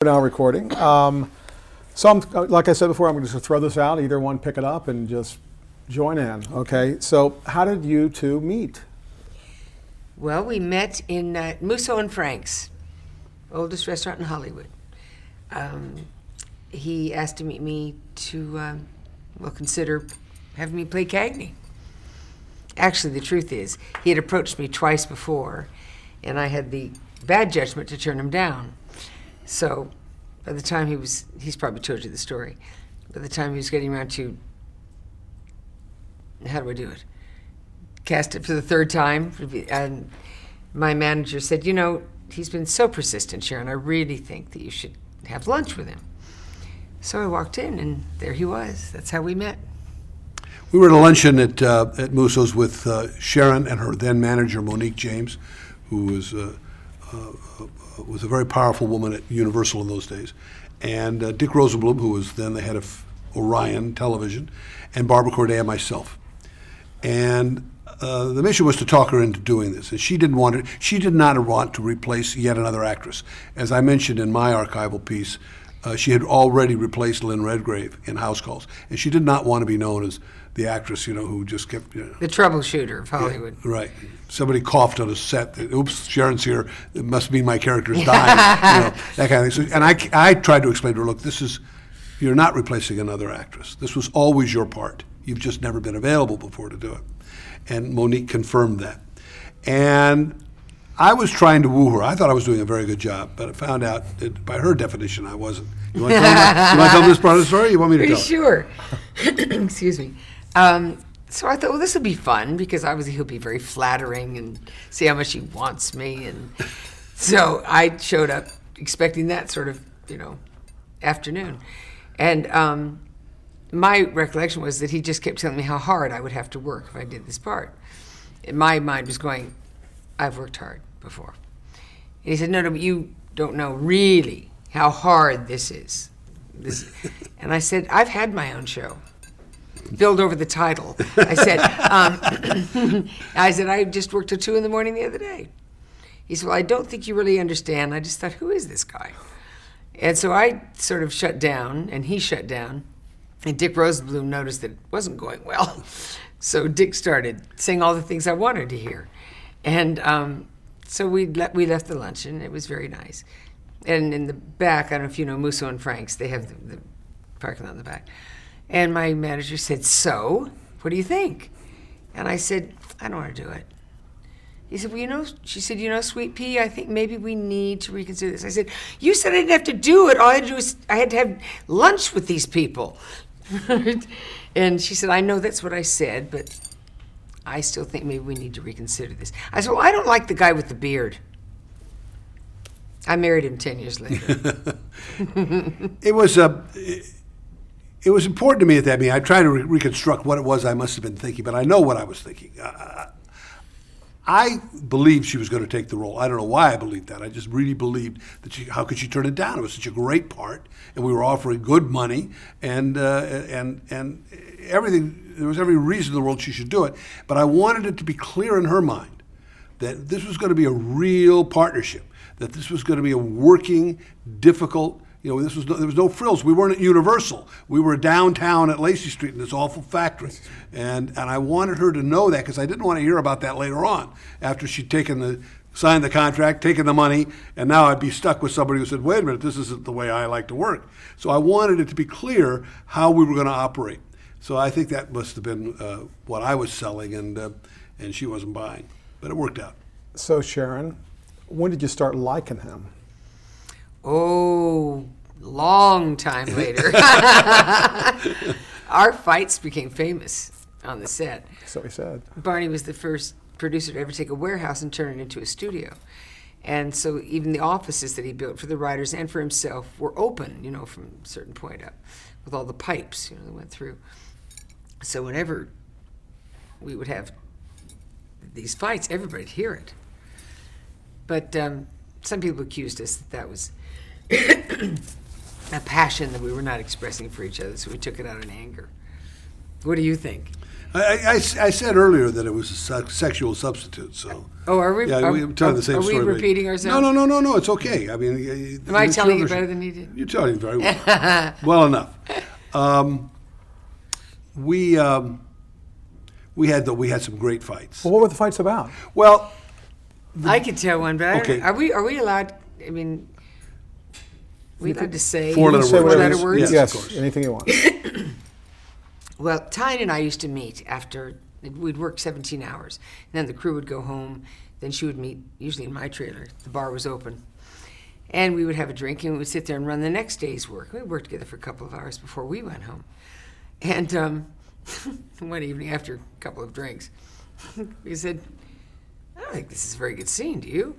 We're now recording. Like I said before, I'm going to just throw this out. Either one, pick it up and just join in. Okay. So, how did you two meet? Well, we met in Musso and Frank's, oldest restaurant in Hollywood. He asked to meet me to, consider having me play Cagney. Actually, the truth is, he had approached me twice before, and I had the bad judgment to turn him down. So, by the time he's probably told you the story, by the time he was getting around to, how do I do it? Cast it for the third time, and my manager said, you know, he's been so persistent, Sharon, I really think that you should have lunch with him. So I walked in, and there he was. That's how we met. We were at a luncheon at Musso's with Sharon and her then manager, Monique James, who was a very powerful woman at Universal in those days, and Dick Rosenblum, who was then the head of Orion Television, and Barbara Corday and myself. And the mission was to talk her into doing this, and she did not want to replace yet another actress. As I mentioned in my archival piece, she had already replaced Lynn Redgrave in House Calls, and she did not want to be known as the actress, who just kept, the troubleshooter of Hollywood. Yeah, right. Somebody coughed on a set. Oops, Sharon's here. It must mean my character's dying. That kind of thing. So, and I tried to explain to her, look, you're not replacing another actress. This was always your part. You've just never been available before to do it. And Monique confirmed that. And I was trying to woo her. I thought I was doing a very good job, but I found out that by her definition, I wasn't. You want to tell this part of the story? You want me to tell it? Sure. Excuse me. So I thought, well, this would be fun because obviously he'll be very flattering and see how much he wants me. And so I showed up expecting that sort of, afternoon. And my recollection was that he just kept telling me how hard I would have to work if I did this part. And my mind was going, I've worked hard before. And he said, no, but you don't know really how hard this is. And I said, I've had my own show. Billed over the title. I said, I just worked till 2 a.m. the other day. He said, well, I don't think you really understand. I just thought, who is this guy? And so I sort of shut down, and he shut down, and Dick Rosenblum noticed that it wasn't going well. So Dick started saying all the things I wanted to hear. And so we left the luncheon. It was very nice. And in the back, I don't know if you know Musso and Frank's, they have the parking lot in the back. And my manager said, so, what do you think? And I said, I don't want to do it. He said, well, she said, Sweet Pea, I think maybe we need to reconsider this. I said, you said I didn't have to do it. All I had to do was, I had to have lunch with these people. And she said, I know that's what I said, but I still think maybe we need to reconsider this. I said, well, I don't like the guy with the beard. I married him 10 years later. It was important to me at that meeting. I tried to reconstruct what it was I must have been thinking, but I know what I was thinking. I believed she was going to take the role. I don't know why I believed that. I just really believed that how could she turn it down? It was such a great part, and we were offering good money, and everything. There was every reason in the world she should do it. But I wanted it to be clear in her mind that this was going to be a real partnership, that this was going to be a working, difficult. There was no frills. We weren't at Universal. We were downtown at Lacey Street in this awful factory. And I wanted her to know that because I didn't want to hear about that later on after she'd signed the contract, taken the money, and now I'd be stuck with somebody who said, wait a minute, this isn't the way I like to work. So I wanted it to be clear how we were going to operate. So I think that must have been what I was selling and she wasn't buying. But it worked out. So, Sharon, when did you start liking him? Oh, long time later. Our fights became famous on the set. So he said. Barney was the first producer to ever take a warehouse and turn it into a studio. And so even the offices that he built for the writers and for himself were open, from a certain point up, with all the pipes, that went through. So whenever we would have these fights, everybody'd hear it. But some people accused us that was a passion that we were not expressing for each other, so we took it out in anger. What do you think? I said earlier that it was a sexual substitute, so. Oh, are we? Yeah, we're telling the same story. Are we but- repeating ourselves? No, it's okay. I mean. Am I it's telling your you version. better than he did? You're telling very well. Well enough. We had some great fights. Well, what were the fights about? Well, I could tell one, but I don't- Okay. are we allowed? I mean, we allowed to say Four-letter Say words. whatever four-letter you- words? Yes, of Yes, course. anything you want. Well, Tyne and I used to meet after we'd work 17 hours. And then the crew would go home. Then she would meet, usually in my trailer. The bar was open. And we would have a drink and we would sit there and run the next day's work. We worked together for a couple of hours before we went home. And one evening after a couple of drinks, we said, I don't think this is a very good scene, do you?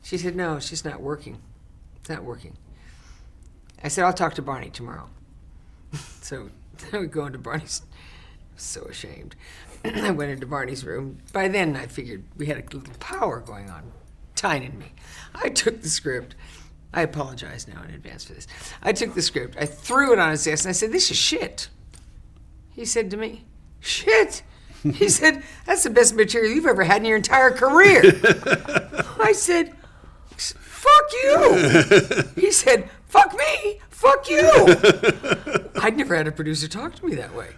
She said, no, it's just not working. It's not working. I said, I'll talk to Barney tomorrow. So I would go into Barney's, so ashamed. I went into Barney's room. By then I figured we had a little power going on, Tyne and me. I took the script. I apologize now in advance for this. I took the script. I threw it on his desk and I said, this is shit. He said to me, shit? He said, that's the best material you've ever had in your entire career. I said, fuck you. He said, fuck me, fuck you. I'd never had a producer talk to me that way.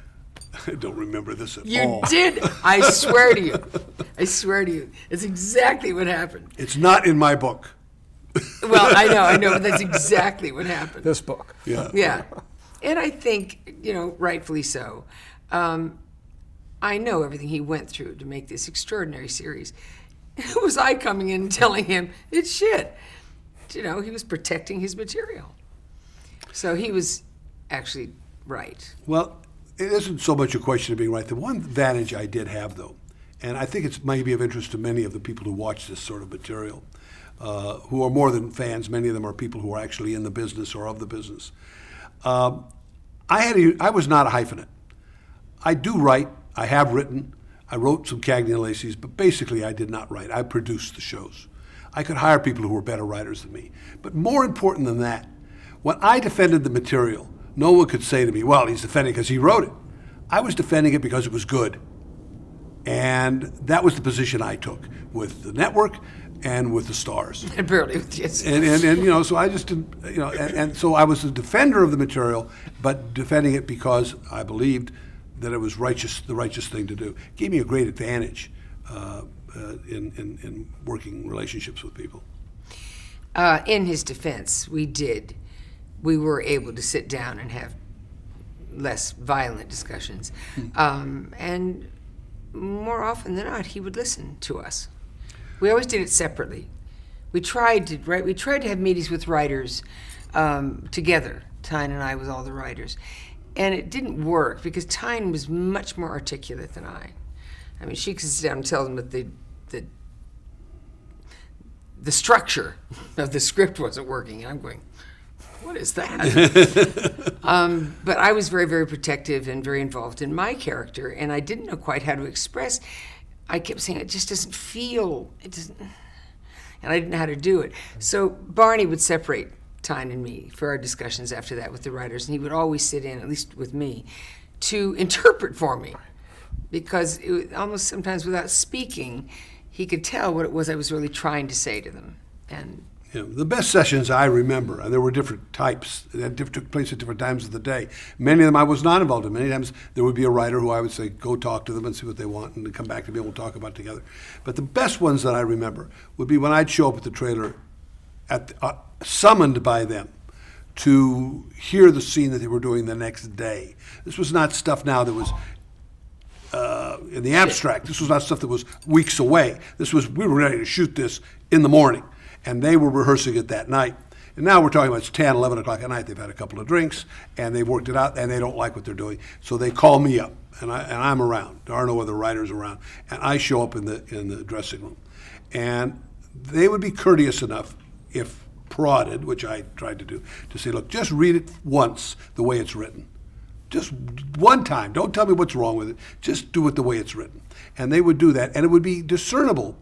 I don't remember this at You all. did. I swear to you. I swear to you. It's exactly what happened. It's not in my book. Well, I know, but that's exactly what happened. This book. Yeah. Yeah. And I think, rightfully so. I know everything he went through to make this extraordinary series. It was I coming in and telling him, it's shit. He was protecting his material. So he was actually right. Well, it isn't so much a question of being right. The one advantage I did have, though, and I think it's maybe of interest to many of the people who watch this sort of material, who are more than fans. Many of them are people who are actually in the business or of the business. I was not a hyphenate. I do write. I have written. I wrote some Cagney and Lacey's, but basically I did not write. I produced the shows. I could hire people who were better writers than me. But more important than that, when I defended the material, no one could say to me, well, he's defending because he wrote it. I was defending it because it was good. And that was the position I took with the network and with the stars. Apparently, yes. And so I just didn't, and so I was a defender of the material, but defending it because I believed that it was the righteous thing to do. It gave me a great advantage in working relationships with people. In his defense, we were able to sit down and have less violent discussions. And more often than not, he would listen to us. We always did it separately. We tried to have meetings with writers together, Tyne and I with all the writers. And it didn't work because Tyne was much more articulate than I. I mean, she could sit down and tell them that the structure of the script wasn't working. And I'm going, what is that? But I was very, very protective and very involved in my character, and I didn't know quite how to express. I kept saying, it just doesn't feel, it doesn't, and I didn't know how to do it. So Barney would separate Tyne and me for our discussions after that with the writers, and he would always sit in, at least with me, to interpret for me, because it was almost sometimes without speaking, he could tell what it was I was really trying to say to them. And The best sessions I remember, and there were different types that took place at different times of the day. Many of them I was not involved in. Many times there would be a writer who I would say, go talk to them and see what they want, and then come back to me and we'll talk about it together. But the best ones that I remember would be when I'd show up at the trailer, summoned by them to hear the scene that they were doing the next day. This was not stuff now that was in the abstract. This was not stuff that was weeks away. We were ready to shoot this in the morning. And they were rehearsing it that night. And now we're talking about it's 10, 11 o'clock at night. They've had a couple of drinks, and they've worked it out, and they don't like what they're doing. So they call me up, and I'm around. There are no other writers around. And I show up in the dressing room. And they would be courteous enough, if prodded, which I tried to do, to say, look, just read it once the way it's written. Just one time. Don't tell me what's wrong with it. Just do it the way it's written. And they would do that, and it would be discernible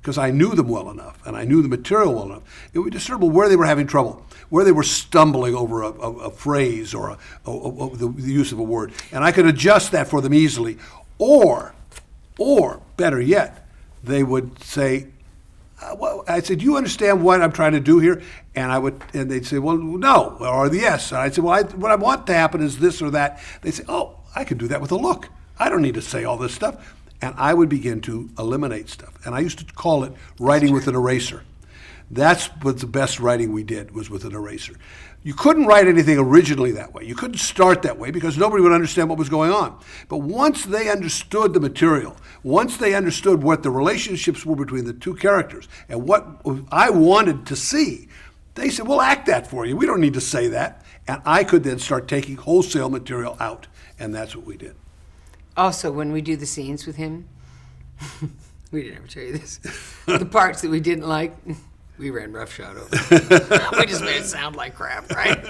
because I knew them well enough and I knew the material well enough. It would be discernible where they were having trouble, where they were stumbling over a phrase or the use of a word, and I could adjust that for them easily. Or better yet, they would say, well, I said, "Do you understand what I'm trying to do here?" And they'd say, "Well, no," or yes. And I'd say, "Well, what I want to happen is this or that." They'd say, "Oh, I can do that with a look. I don't need to say all this stuff." And I would begin to eliminate stuff. And I used to call it writing with an eraser. That's what the best writing we did, was with an eraser. You couldn't write anything originally that way. You couldn't start that way because nobody would understand what was going on. But once they understood the material, once they understood what the relationships were between the two characters and what I wanted to see, they said, "We'll act that for you. We don't need to say that." And I could then start taking wholesale material out. And that's what we did. Also, when we do the scenes with him, we didn't ever tell you this, the parts that we didn't like, we ran roughshod over. We just made it sound like crap, right?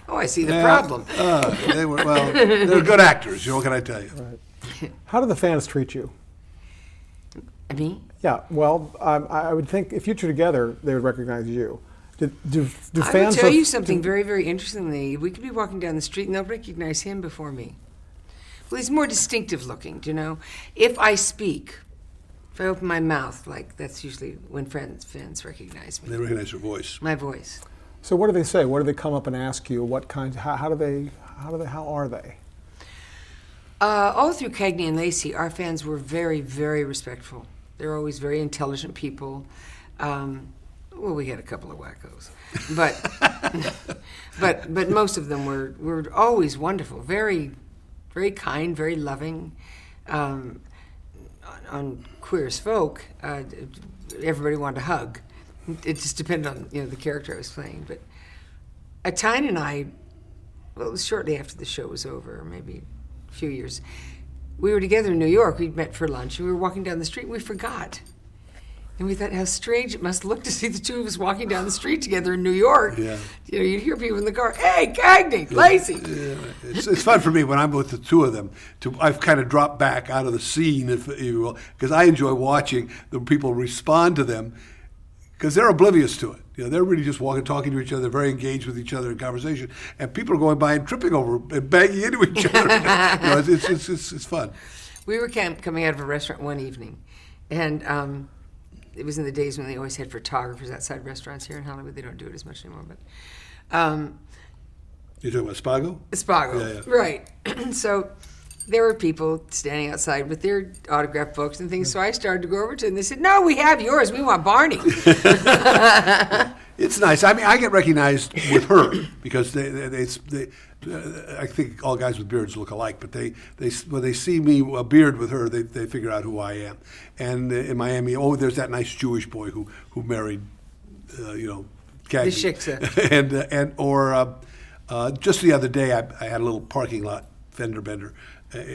Oh, I see the problem. They're good actors, what can I tell you? Right. How do the fans treat you? Me? Yeah, well, I would think if you two together, they would recognize you. Do I fans will tell you something very, very interestingly. We could be walking down the street and they'll recognize him before me. Well, he's more distinctive looking, do you know? If I speak, if I open my mouth, like, that's usually when fans recognize me. They recognize your voice. My voice. So what do they say? What do they come up and ask you? What kinds? How are they? All through Cagney and Lacey, our fans were very, very respectful. They're always very intelligent people. Well, we had a couple of wackos, but most of them were always wonderful, very, very kind, very loving. On Queer as Folk, everybody wanted to hug. It just depended on the character I was playing. But Tyne and I, well, it was shortly after the show was over, or maybe a few years. We were together in New York. We'd met for lunch, and we were walking down the street. And we forgot. And we thought how strange it must look to see the two of us walking down the street together in New York. Yeah. You'd hear people in the car, "Hey, Cagney, Lacey." Yeah. It's fun for me when I'm with the two of them. I've kind of dropped back out of the scene, if you will, because I enjoy watching the people respond to them, because they're oblivious to it. They're really just walking, talking to each other, very engaged with each other in conversation, and people are going by and tripping over and banging into each other. It's fun. We were coming out of a restaurant one evening, and it was in the days when they always had photographers outside restaurants here in Hollywood. They don't do it as much anymore, but You're talking about Spago? Spago, Yeah. Right. So there were people standing outside with their autograph books and things. So I started to go over to them. They said, "No, we have yours. We want Barney." It's nice. I mean, I get recognized with her because they I think all guys with beards look alike, but they when they see me a beard with her, they figure out who I am. And in Miami, there's that nice Jewish boy who married, Cagney. The Shiksa. and just the other day, I had a little parking lot fender bender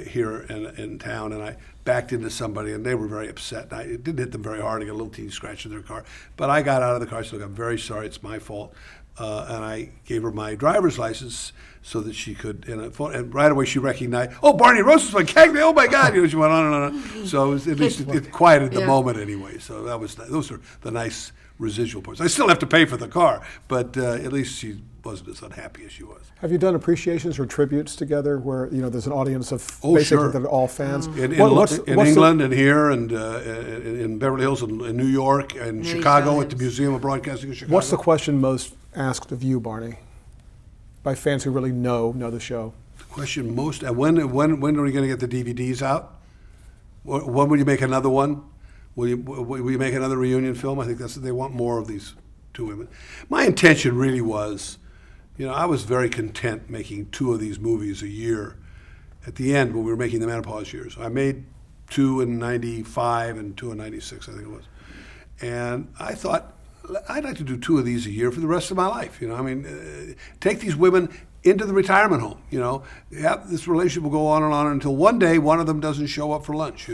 here in town, and I backed into somebody, and they were very upset. It didn't hit them very hard. I got a little teeny scratch in their car. But I got out of the car, so I'm very sorry. It's my fault. And I gave her my driver's license so that she could, and right away she recognized, "Oh, Barney Rosenzweig, Cagney, oh my God." She went on and on. So at least it quieted the moment anyway. So those are the nice residual parts. I still have to pay for the car, but at least she wasn't as unhappy as she was. Have you done appreciations or tributes together where there's an audience of sure. that are all fans? In England and here and in Beverly Hills and in New York and Chicago at the Museum of Broadcasting in Chicago. What's the question most asked of you, Barney, by fans who really know the show? The question most, when are we going to get the DVDs out? When will you make another one? Will you make another reunion film? I think they want more of these two women. My intention really was, I was very content making 2 of these movies a year. At the end, when we were making the menopause years, I made 2 in '95 and 2 in '96, I think it was. And I thought, I'd like to do 2 of these a year for the rest of my life. Take these women into the retirement home. This relationship will go on and on until one day one of them doesn't show up for lunch.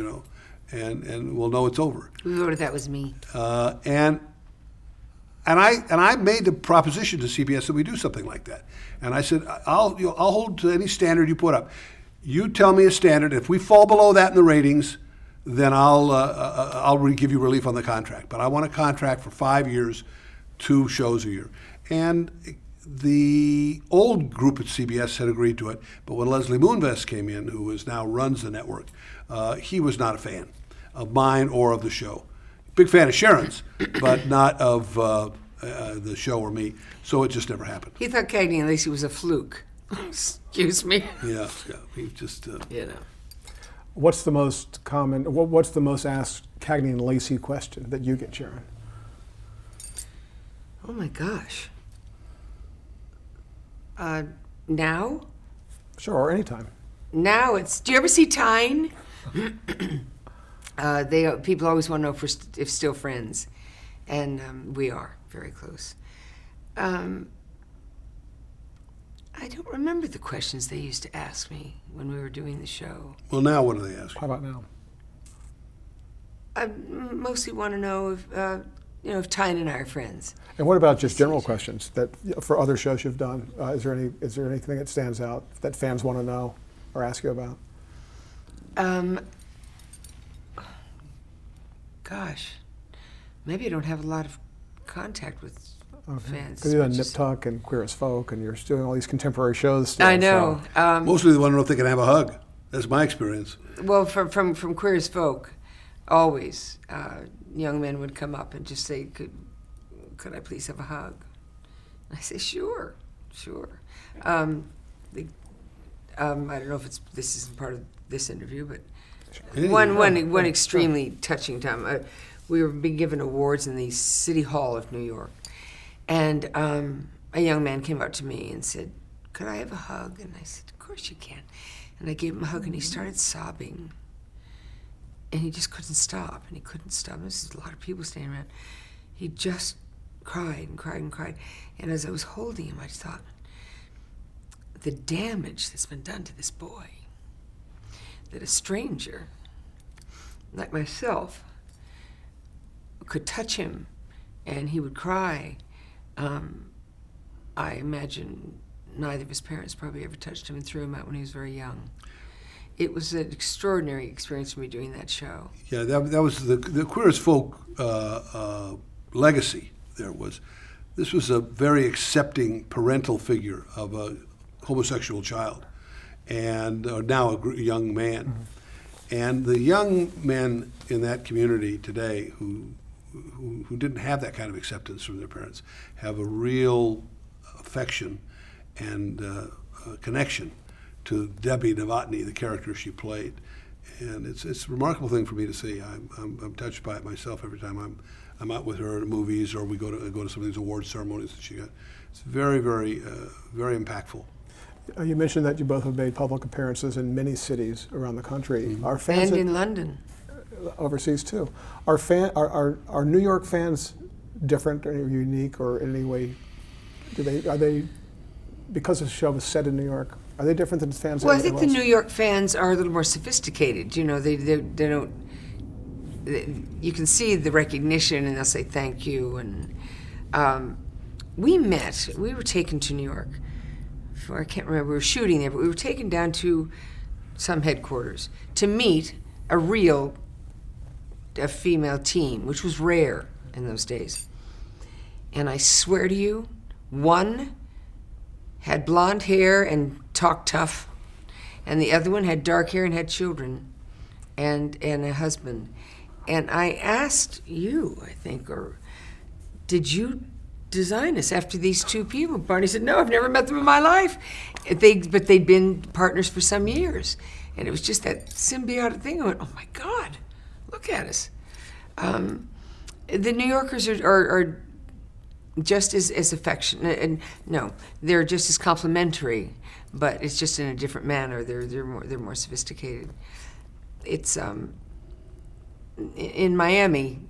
And we'll know it's over. Who wrote it? That was me. And I made the proposition to CBS that we do something like that. And I said, I'll hold to any standard you put up. You tell me a standard. If we fall below that in the ratings, then I'll give you relief on the contract. But I want a contract for 5 years, 2 shows a year. And the old group at CBS had agreed to it, but when Leslie Moonves came in, who now runs the network, he was not a fan of mine or of the show. Big fan of Sharon's, but not of the show or me. So it just never happened. He thought Cagney and Lacey was a fluke. Excuse me. Yeah. He just. You know. What's the most common? What's the most asked Cagney and Lacey question that you get, Sharon? Oh my gosh. Now? Sure, or anytime. Now it's. Do you ever see Tyne? People always want to know if still friends, and we are very close. I don't remember the questions they used to ask me when we were doing the show. Well, now what do they ask? How about now? I mostly want to know if Tyne and I are friends. And what about just general questions that for other shows you've done? Is there anything that stands out that fans want to know or ask you about? Gosh, maybe I don't have a lot of contact with fans. Because you've done Nip Tuck and Queer as Folk, and you're doing all these contemporary shows still. I know. Mostly they want to know if they can have a hug. That's my experience. Well, from Queer as Folk, always young men would come up and just say, "Could I please have a hug?" I say, "Sure." I don't know if this isn't part of this interview, but one extremely touching time. We were being given awards in the City Hall of New York, and a young man came up to me and said, "Could I have a hug?" And I said, "Of course you can." And I gave him a hug, and he started sobbing. And he just couldn't stop, and he couldn't stop. There's a lot of people standing around. He just cried and cried and cried. And as I was holding him, I thought, the damage that's been done to this boy, that a stranger like myself could touch him and he would cry. I imagine neither of his parents probably ever touched him and threw him out when he was very young. It was an extraordinary experience for me doing that show. Yeah, that was the Queer as Folk legacy. This was a very accepting parental figure of a homosexual child, and now a young man. Mm-hmm. And the young men in that community today who didn't have that kind of acceptance from their parents have a real affection and connection to Debbie Novotny, the character she played. And it's a remarkable thing for me to see. I'm touched by it myself every time I'm out with her at movies or we go to some of these award ceremonies that she got. It's very, very, very impactful. You mentioned that you both have made public appearances in many cities around the country. Mm-hmm. Are fans and in London. Overseas too. Are New York fans different or unique or in any way? Are they because the show was set in New York? Are they different than fans? Well, I think the New York fans are a little more sophisticated. You know, they don't. You can see the recognition, and they'll say thank you. And we were taken to New York. I can't remember. We were shooting there, but we were taken down to some headquarters to meet a female team, which was rare in those days. And I swear to you, one had blonde hair and talked tough, and the other one had dark hair and had children and a husband. And I asked you, I think, or did you design us after these two people? Barney said, no, I've never met them in my life. But they'd been partners for some years. And it was just that symbiotic thing. I went, oh my God, look at us. The New Yorkers are just as affectionate, and no, they're just as complimentary, but it's just in a different manner. They're more sophisticated. It's in Miami.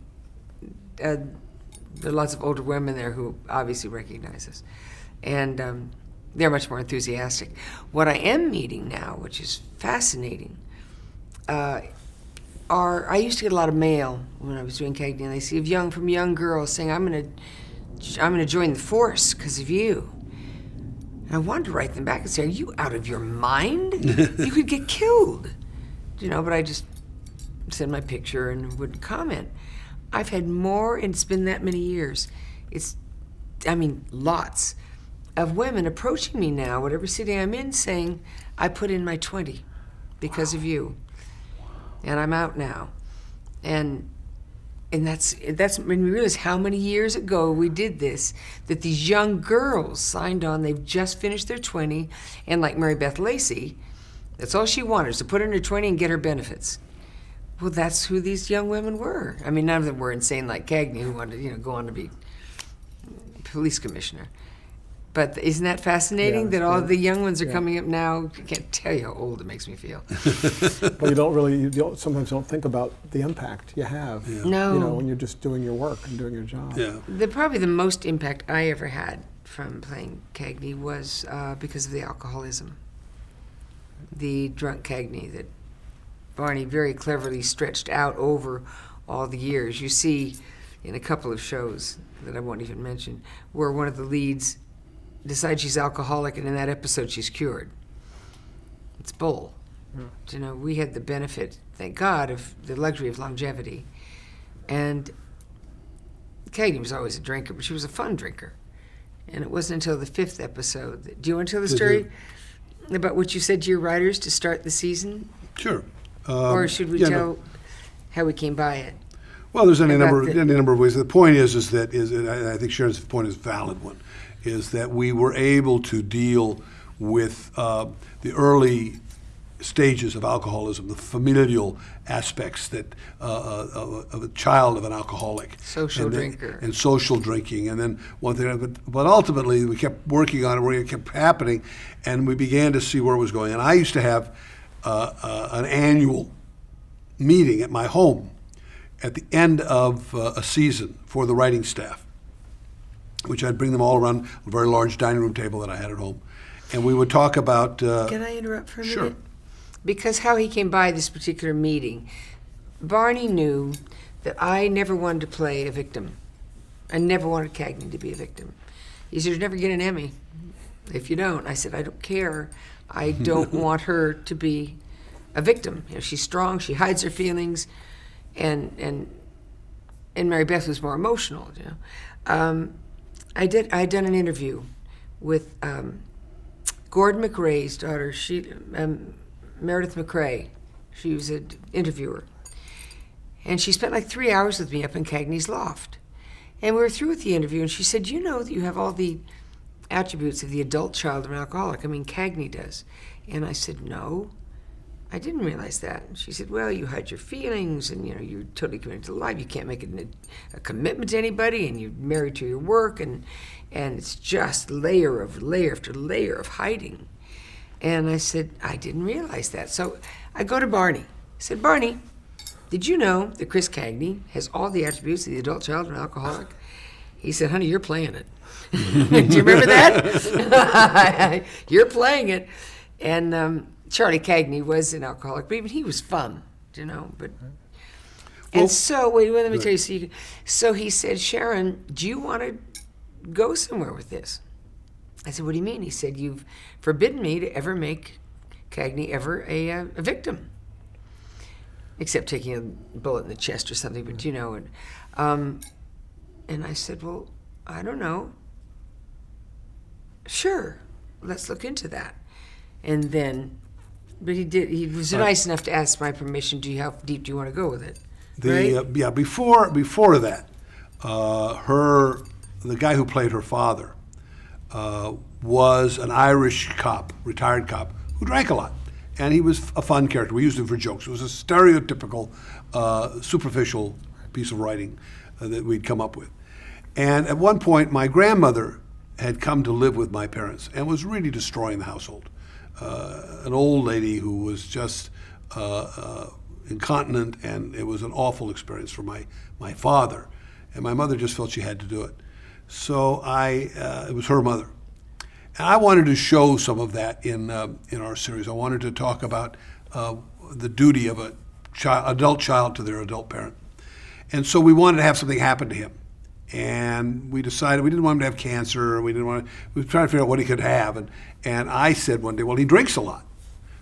There are lots of older women there who obviously recognize us, and they're much more enthusiastic. What I am meeting now, which is fascinating, I used to get a lot of mail when I was doing Cagney and Lacey from young girls saying, I'm going to join the force because of you. And I wanted to write them back and say, are you out of your mind? You could get killed. But I just send my picture and would comment. I've had more, and it's been that many years. Lots of women approaching me now, whatever city I'm in, saying, I put in my 20 because of you. And I'm out now. And that's when we realize how many years ago we did this, that these young girls signed on, they've just finished their 20, and like Mary Beth Lacey, that's all she wanted, is to put in her 20 and get her benefits. Well, that's who these young women were. I mean, none of them were insane like Cagney, who wanted to, go on to be police commissioner. But isn't that fascinating that all the young ones are coming up now? I can't tell you how old it makes me feel. But you sometimes don't think about the impact you have. Yeah. No. When you're just doing your work and doing your job. Yeah. Probably the most impact I ever had from playing Cagney was because of the alcoholism. The drunk Cagney that Barney very cleverly stretched out over all the years. You see in a couple of shows that I won't even mention, where one of the leads decides she's alcoholic, and in that episode she's cured. It's bull. Yeah. We had the benefit, thank God, of the luxury of longevity. And Katie was always a drinker, but she was a fun drinker. And it wasn't until the 5th episode. Do you want to tell the story about what you said to your writers to start the season? Sure. Or should we tell how we came by it? Well, there's any number of ways. The point is that I think Sharon's point is a valid one, is that we were able to deal with the early stages of alcoholism, the familial aspects that of a child of an alcoholic, social drinker, and social drinking, and then one thing. But ultimately, we kept working on it, where it kept happening, and we began to see where it was going. And I used to have an annual meeting at my home at the end of a season for the writing staff, which I'd bring them all around a very large dining room table that I had at home, and we would talk about. Can I interrupt for a minute? Sure. Because how he came by this particular meeting, Barney knew that I never wanted to play a victim. I never wanted Cagney to be a victim. He said, "You'll never get an Emmy if you don't." I said, "I don't care. I don't want her to be a victim. She's strong. She hides her feelings, and Mary Beth was more emotional. I'd done an interview with Gordon McRae's daughter. Meredith McRae. She was an interviewer. And she spent like 3 hours with me up in Cagney's loft. And we were through with the interview, and she said, "You know that you have all the attributes of the adult child of an alcoholic. I mean, Cagney does." And I said, "No, I didn't realize that." And she said, "Well, you hide your feelings, and you're totally committed to life. You can't make a commitment to anybody, and you're married to your work, and it's just layer after layer of hiding." And I said, "I didn't realize that." So I go to Barney. I said, "Barney, did you know that Chris Cagney has all the attributes of the adult child of an alcoholic?" He said, "Honey, you're playing it." Do you remember that? You're playing it. And Charlie Cagney was an alcoholic, but even he was fun, But and so wait, let me tell you. So he said, "Sharon, do you want to go somewhere with this?" I said, "What do you mean?" He said, "You've forbidden me to ever make Cagney ever a victim, except taking a bullet in the chest or something." But and I said, "Well, I don't know. Sure, let's look into that." And then, but he was nice enough to ask my permission. How deep do you want to go with it? Before that, the guy who played her father was an Irish cop, retired cop, who drank a lot. And he was a fun character. We used him for jokes. It was a stereotypical, superficial piece of writing that we'd come up with. And at one point, my grandmother had come to live with my parents and was really destroying the household. An old lady who was just incontinent, and it was an awful experience for my father. And my mother just felt she had to do it. So it was her mother. And I wanted to show some of that in our series. I wanted to talk about the duty of an adult child to their adult parent. And so we wanted to have something happen to him. And we decided we didn't want him to have cancer. We were trying to figure out what he could have. And I said one day, "Well, he drinks a lot."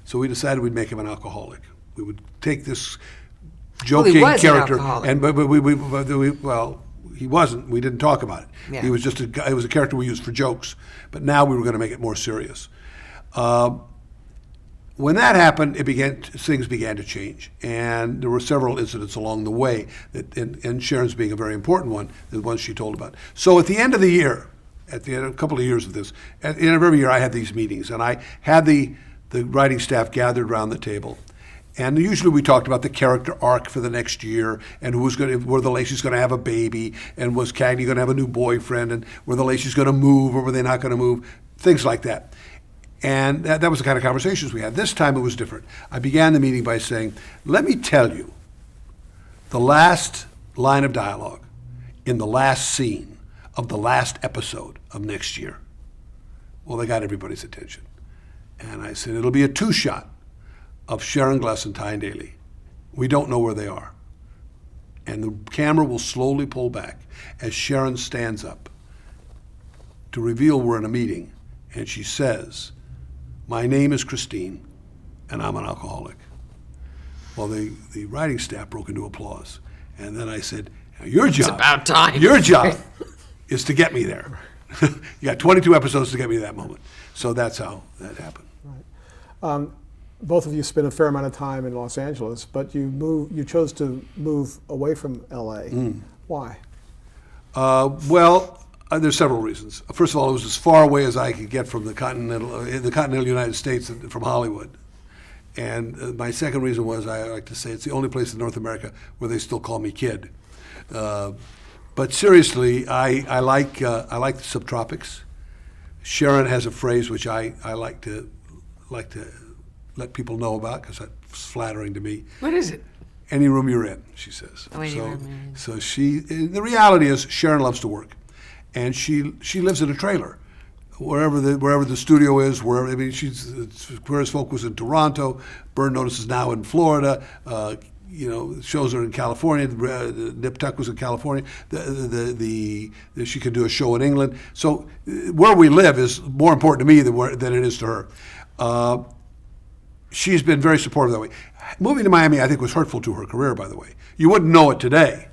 So we decided we'd make him an alcoholic. We would take this joking was an character. alcoholic. And but well, he wasn't. We didn't talk about it. Yeah. He was just a guy. It was a character we used for jokes. But now we were going to make it more serious. When that happened, things began to change, and there were several incidents along the way. And Sharon's being a very important one, the ones she told about. So at the end of the year, at the end of a couple of years of this, at the end of every year, I had these meetings, and I had the writing staff gathered around the table. And usually we talked about the character arc for the next year, and were the Lacey's going to have a baby, and was Cagney going to have a new boyfriend, and were the Lacey's going to move, or were they not going to move, things like that. And that was the kind of conversations we had. This time it was different. I began the meeting by saying, let me tell you the last line of dialogue in the last scene of the last episode of next year. Well, they got everybody's attention. And I said, it'll be a two-shot of Sharon Gless and Tyne Daly. We don't know where they are. And the camera will slowly pull back as Sharon stands up to reveal we're in a meeting. And she says, my name is Christine, and I'm an alcoholic. Well, the writing staff broke into applause. And then I said, your job, It's about time. Your job is to get me there. You got 22 episodes to get me to that moment. So that's how that happened. Both of you spent a fair amount of time in Los Angeles, but you chose to move away from LA. Why? There's several reasons. First of all, it was as far away as I could get from the continental United States from Hollywood. And my second reason was, I like to say, it's the only place in North America where they still call me kid. But seriously, I like the subtropics. Sharon has a phrase which I like to let people know about because that's flattering to me. What is it? Any room you're in, she says. Oh, any room you're in. So the reality is Sharon loves to work. And she lives in a trailer, wherever the studio is. Queer as Folk was in Toronto. Burn Notice is now in Florida. Shows are in California. Nip Tuck was in California. She could do a show in England. So where we live is more important to me than it is to her. She's been very supportive that way. Moving to Miami, I think, was hurtful to her career. By the way, you wouldn't know it today.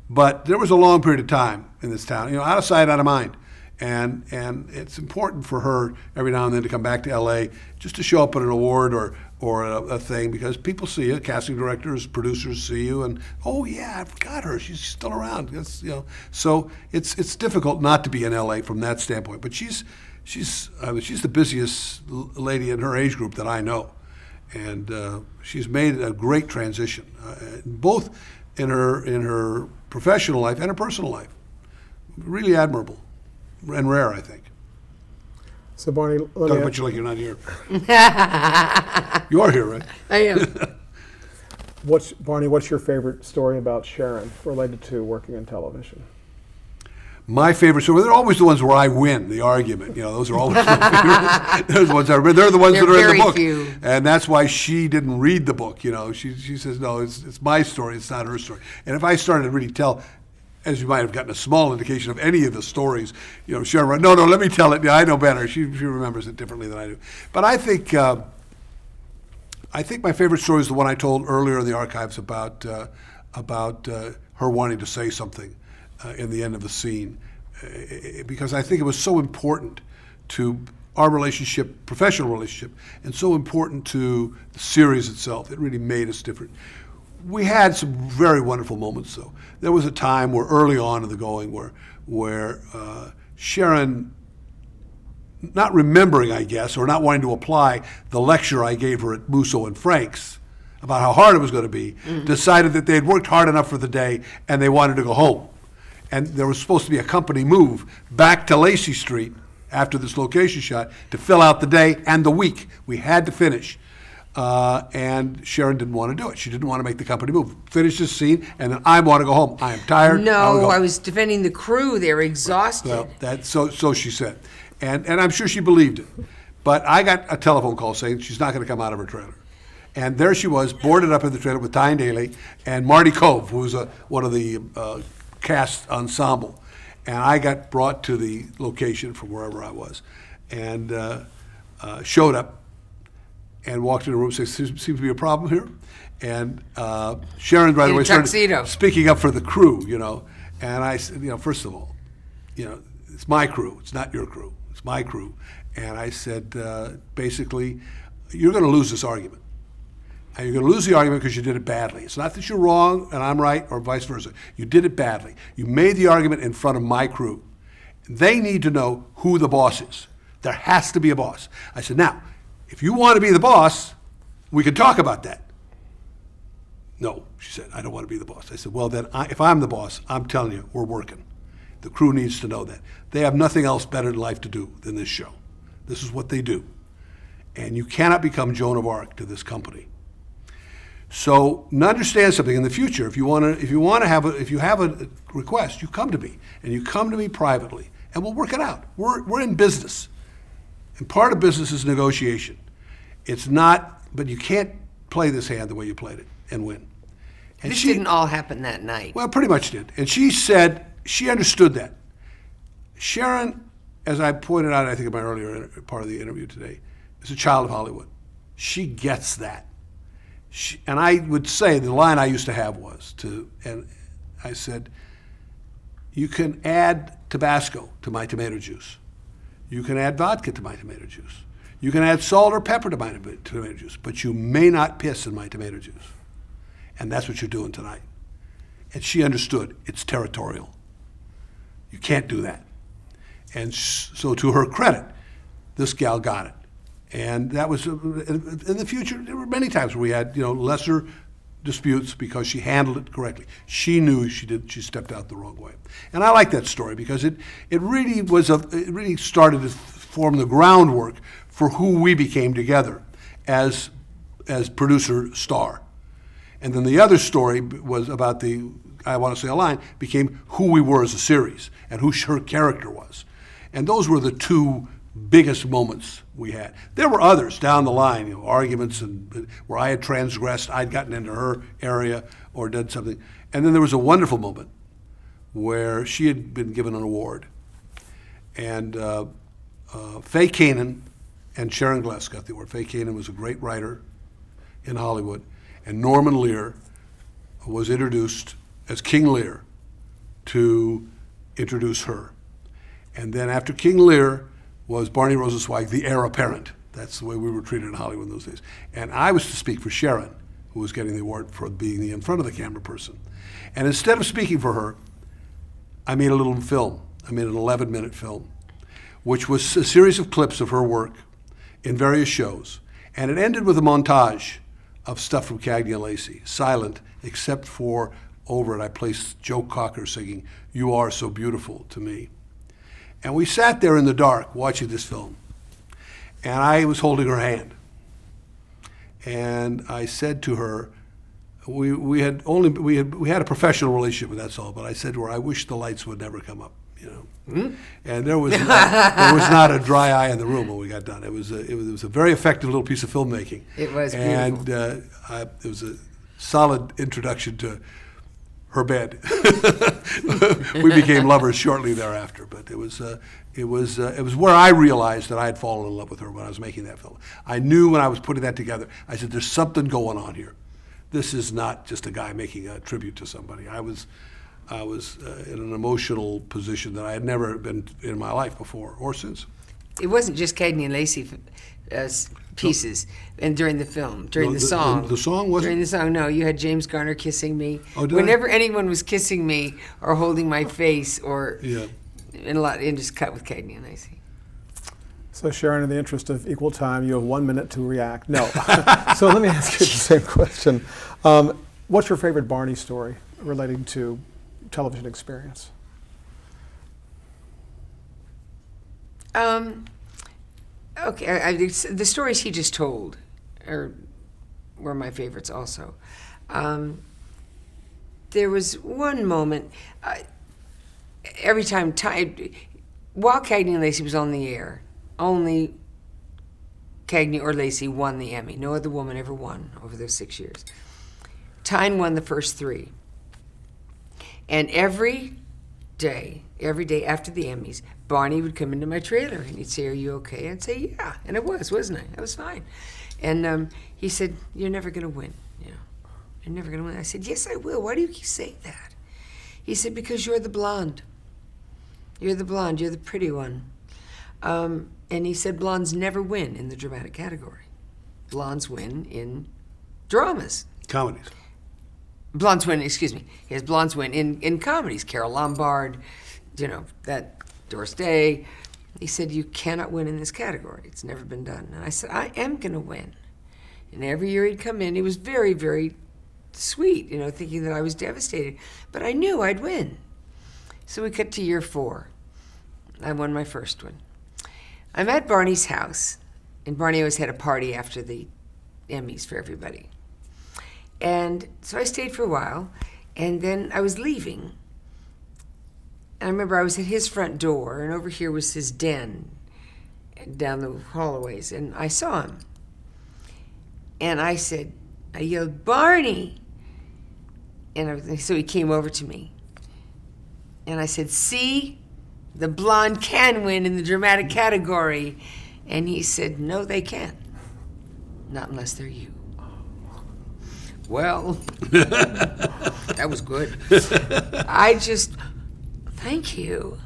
But there was a long period of time in this town, out of sight, out of mind. And it's important for her every now and then to come back to LA just to show up at an award or a thing, because people see you, casting directors, producers see you, and oh yeah, I forgot her, she's still around. So it's difficult not to be in LA from that standpoint. But she's the busiest lady in her age group that I know, and she's made a great transition, both in her professional life and her personal life. Really admirable and rare, I think. So Barney, Talk about you like you're not here. You are here, right? I am. Barney, what's your favorite story about Sharon related to working in television? My favorite story, they're always the ones where I win the argument. Those are always my favorites. Those ones they're the ones that are in the book. Few. And that's why she didn't read the book. She says, no, it's my story, it's not her story. And if I started to really tell, as you might have gotten a small indication of any of the stories, Sharon went, no, let me tell it. Yeah, I know better. She remembers it differently than I do. But I think my favorite story is the one I told earlier in the archives about her wanting to say something in the end of the scene, because I think it was so important to our relationship, professional relationship, and so important to the series itself. It really made us different. We had some very wonderful moments, though. There was a time where early on in the going where Sharon, not remembering, I guess, or not wanting to apply the lecture I gave her at Musso and Frank's about how hard it was going to be, decided that they had worked hard enough for the day and they wanted to go home. And there was supposed to be a company move back to Lacey Street after this location shot to fill out the day and the week. We had to finish. And Sharon didn't want to do it. She didn't want to make the company move. Finish this scene, and then I want to go home. I am tired. No, I was defending the crew. They were exhausted. Well, so she said. And I'm sure she believed it. But I got a telephone call saying she's not going to come out of her trailer. And there she was, boarded up in the trailer with Tyne Daly and Marty Cove, who was one of the cast ensemble. And I got brought to the location from wherever I was and showed up. and walked in the room and said, seems to be a problem here. And Sharon, by the In a way, started tuxedo. speaking up for the crew, And I said, first of all, it's my crew. It's not your crew. It's my crew. And I said, basically, you're going to lose this argument. And you're going to lose the argument because you did it badly. It's not that you're wrong and I'm right or vice versa. You did it badly. You made the argument in front of my crew. They need to know who the boss is. There has to be a boss. I said, now, if you want to be the boss, we can talk about that. No, she said, I don't want to be the boss. I said, well, then if I'm the boss, I'm telling you, we're working. The crew needs to know that. They have nothing else better in life to do than this show. This is what they do. And you cannot become Joan of Arc to this company. So understand something in the future. If you have a request, you come to me, and you come to me privately, and we'll work it out. We're in business, and part of business is negotiation. It's not, but you can't play this hand the way you played it and win. And This didn't all happen that night. well, pretty much did. And she said she understood that. Sharon, as I pointed out, I think in my earlier part of the interview today, is a child of Hollywood. She gets that. And I would say the line I used to have was and I said, you can add Tabasco to my tomato juice. You can add vodka to my tomato juice. You can add salt or pepper to my tomato juice, but you may not piss in my tomato juice. And that's what you're doing tonight. And she understood it's territorial. You can't do that. And so to her credit, this gal got it. And that was, in the future, there were many times where we had, lesser disputes because she handled it correctly. She knew she stepped out the wrong way. And I like that story because it really started to form the groundwork for who we became together as producer star. And then the other story was about I Want to Say a Line, became who we were as a series and who her character was. And those were the two biggest moments we had. There were others down the line, arguments and where I had transgressed, I'd gotten into her area or done something. And then there was a wonderful moment where she had been given an award. And Faye Kanan and Sharon Gless got the award. Faye Kanan was a great writer in Hollywood. And Norman Lear was introduced as King Lear to introduce her. And then after King Lear was Barney Rosenzweig, the heir apparent. That's the way we were treated in Hollywood in those days. And I was to speak for Sharon, who was getting the award for being the in front of the camera person. And instead of speaking for her, I made a little film. I made an 11-minute film, which was a series of clips of her work in various shows. And it ended with a montage of stuff from Cagney and Lacey, silent, except for over it I placed Joe Cocker singing, "You Are So Beautiful to Me." And we sat there in the dark watching this film. And I was holding her hand. And I said to her, we had a professional relationship, and that's all, but I said to her, I wish the lights would never come up, And there was not a dry eye in the room when we got done. It was a very effective little piece of filmmaking. It was beautiful. And it was a solid introduction to her bed. We became lovers shortly thereafter, but it was where I realized that I had fallen in love with her when I was making that film. I knew when I was putting that together, I said, there's something going on here. This is not just a guy making a tribute to somebody. I was in an emotional position that I had never been in my life before or since. It wasn't just Cagney and Lacey pieces, and during the film, during the song. The song wasn't? During the song, no. You had James Garner kissing me. Oh, did Whenever anyone was kissing me or holding my face, or Yeah. and just cut with Cagney and Lacey. So Sharon, in the interest of equal time, you have 1 minute to react. No. So let me ask you the same question. What's your favorite Barney story relating to television experience? Okay, the stories he just told were my favorites also. There was one moment, every time, while Cagney and Lacey was on the air, only Cagney or Lacey won the Emmy. No other woman ever won over those 6 years. Tyne won the first 3. And every day after the Emmys, Barney would come into my trailer and he'd say, "Are you okay?" I'd say, "Yeah." And it was, wasn't I? I was fine. And he said, "You're never going to win. You know, you're never going to win." I said, "Yes, I will. Why do you keep saying that?" He said, "Because you're the blonde. You're the blonde. You're the pretty one." And he said, "Blondes never win in the dramatic category. Blondes win in dramas." Comedies. Blondes win, excuse me. Yes, blondes win in comedies. Carol Lombard, you know, that Doris Day. He said, "You cannot win in this category. It's never been done." And I said, "I am going to win." And every year he'd come in, he was very, very sweet, you know, thinking that I was devastated. But I knew I'd win. So we cut to year 4. I won my first one. I'm at Barney's house, and Barney always had a party after the Emmys for everybody. And so I stayed for a while, and then I was leaving. I remember I was at his front door, and over here was his den down the hallways, and I saw him. And I yelled, "Barney!" And so he came over to me. And I said, "See, the blonde can win in the dramatic category." And he said, "No, they can't. Not unless they're you." Well, that was good. Thank you.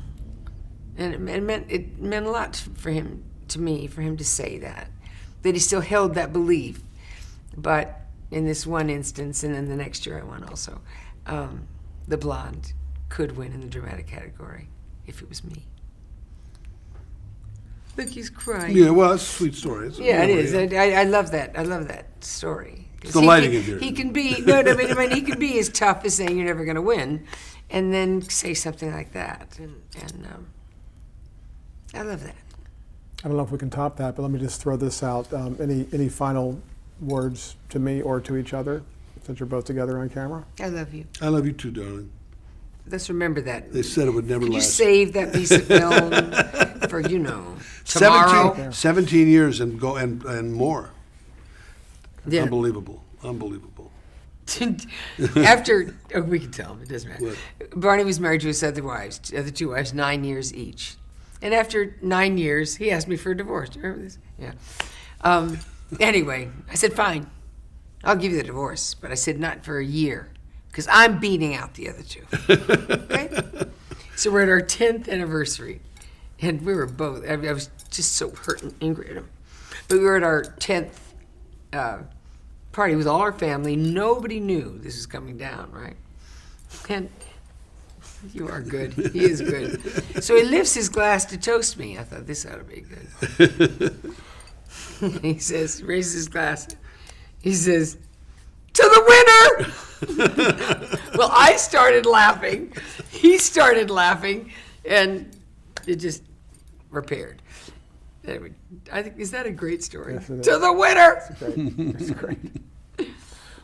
And it meant a lot for him to say that he still held that belief. But in this one instance, and then the next year I won also, the blonde could win in the dramatic category if it was me. Look, he's crying. Yeah, well, it's a sweet story. It's Yeah, it really, is. I love that. I love that story. It's the lighting of your. He can be I mean, he can be as tough as saying you're never going to win, and then say something like that, and I love that. I don't know if we can top that, but let me just throw this out. Any final words to me or to each other, since you're both together on camera? I love you. I love you too, darling. Let's remember that. They said it would never Could you last. save that piece of film for tomorrow? 17 years and more. Yeah. Unbelievable. After we can tell him, it doesn't matter. What? Barney was married to his other two wives, 9 years each, and after 9 years, he asked me for a divorce. Do you remember this? Yeah. Anyway, I said, "Fine, I'll give you the divorce," but I said not for a year, because I'm beating out the other two. Okay? So we're at our 10th anniversary, and we were both. I was just so hurt and angry at him, but we were at our 10th. Party with all our family. Nobody knew this was coming down, right? And you are good. He is good. So he lifts his glass to toast me. I thought, this ought to be good. He says, raises his glass. He says, "To the winner!" Well, I started laughing. He started laughing, and it just repaired. Anyway, I think, is that a great story? Yes, it is. To the winner! It's great. It's great.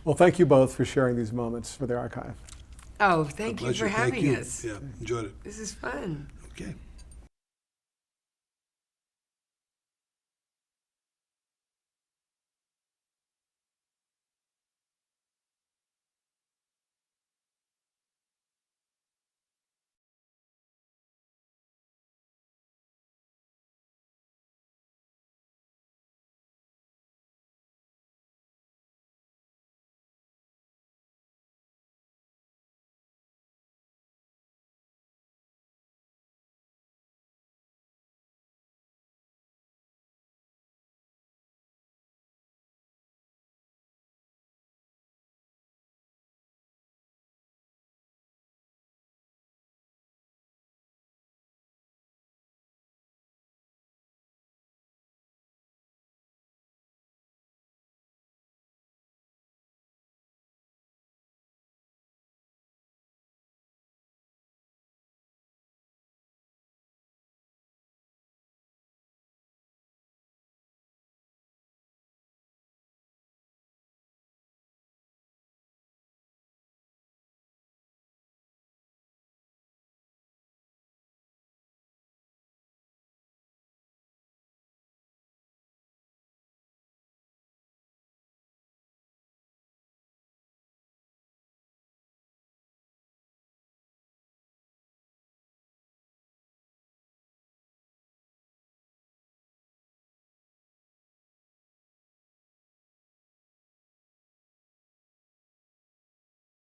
Well, thank you both for sharing these moments for the archive. Oh, thank you Pleasure. for Thank having you. us. Yeah, enjoyed it. This is fun. Okay.